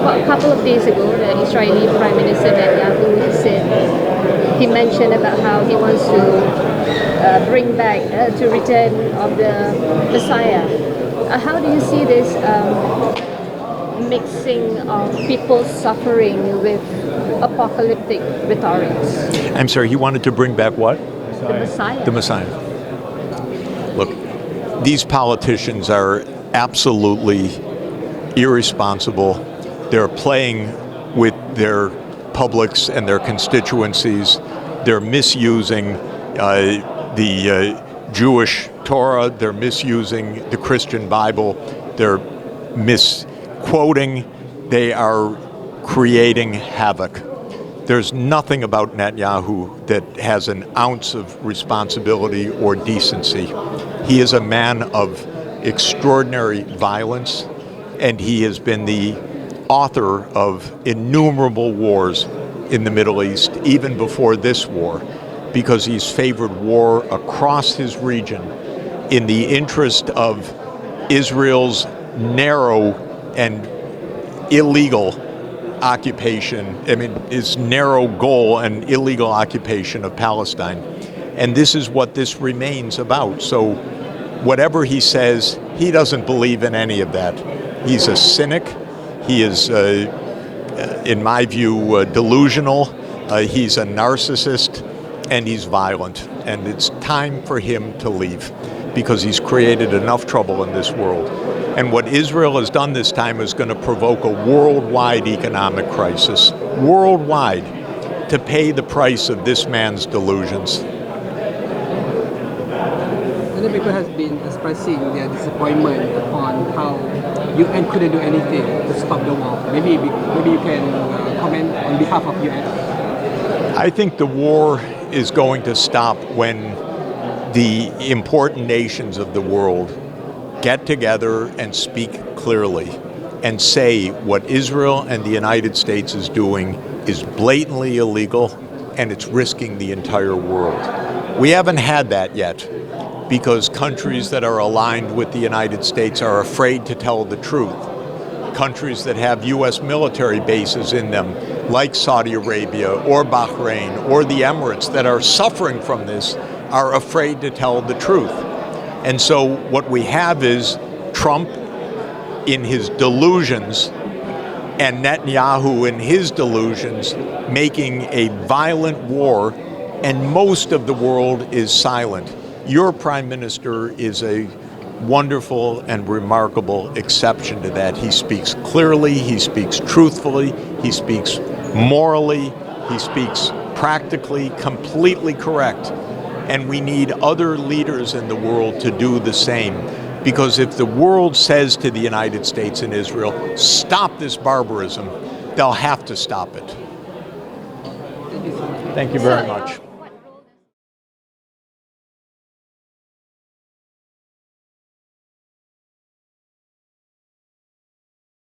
about a couple of days ago, the Israeli Prime Minister Netanyahu he mentioned about how he wants to bring back, to return of the Messiah. How do you see this mixing of people suffering with apocalyptic rhetorics? I'm sorry, he wanted to bring back what? The Messiah. The Messiah. Look, these politicians are absolutely irresponsible. They're playing with their publics and their constituencies. They're misusing the Jewish Torah. They're misusing the Christian Bible. They're misquoting. They are creating havoc. There's nothing about Netanyahu that has an ounce of responsibility or decency. He is a man of extraordinary violence, and he has been the author of innumerable wars in the Middle East, even before this war, because he's favored war across his region in the interest of Israel's narrow and illegal occupation, his narrow goal and illegal occupation of Palestine. And this is what this remains about. So whatever he says, he doesn't believe in any of that. He's a cynic. He is, in my view, delusional. He's a narcissist, and he's violent. And it's time for him to leave, because he's created enough trouble in this world. And what Israel has done this time is going to provoke a worldwide economic crisis, worldwide, to pay the price of this man's delusions. Many people have been expressing their disappointment on how UN couldn't do anything to stop the war. Maybe you can comment on behalf of UN. I think the war is going to stop when the important nations of the world get together and speak clearly and say what Israel and the United States is doing is blatantly illegal and it's risking the entire world. We haven't had that yet because countries that are aligned with the United States are afraid to tell the truth. Countries that have U.S. military bases in them, like Saudi Arabia or Bahrain or the Emirates, that are suffering from this, are afraid to tell the truth. And so what we have is Trump in his delusions and Netanyahu in his delusions making a violent war, and most of the world is silent. Your prime minister is a wonderful and remarkable exception to that. He speaks clearly, he speaks truthfully, he speaks morally, he speaks practically, completely correct. And we need other leaders in the world to do the same. Because if the world says to the United States and Israel, stop this barbarism, they'll have to stop it. Thank you very much.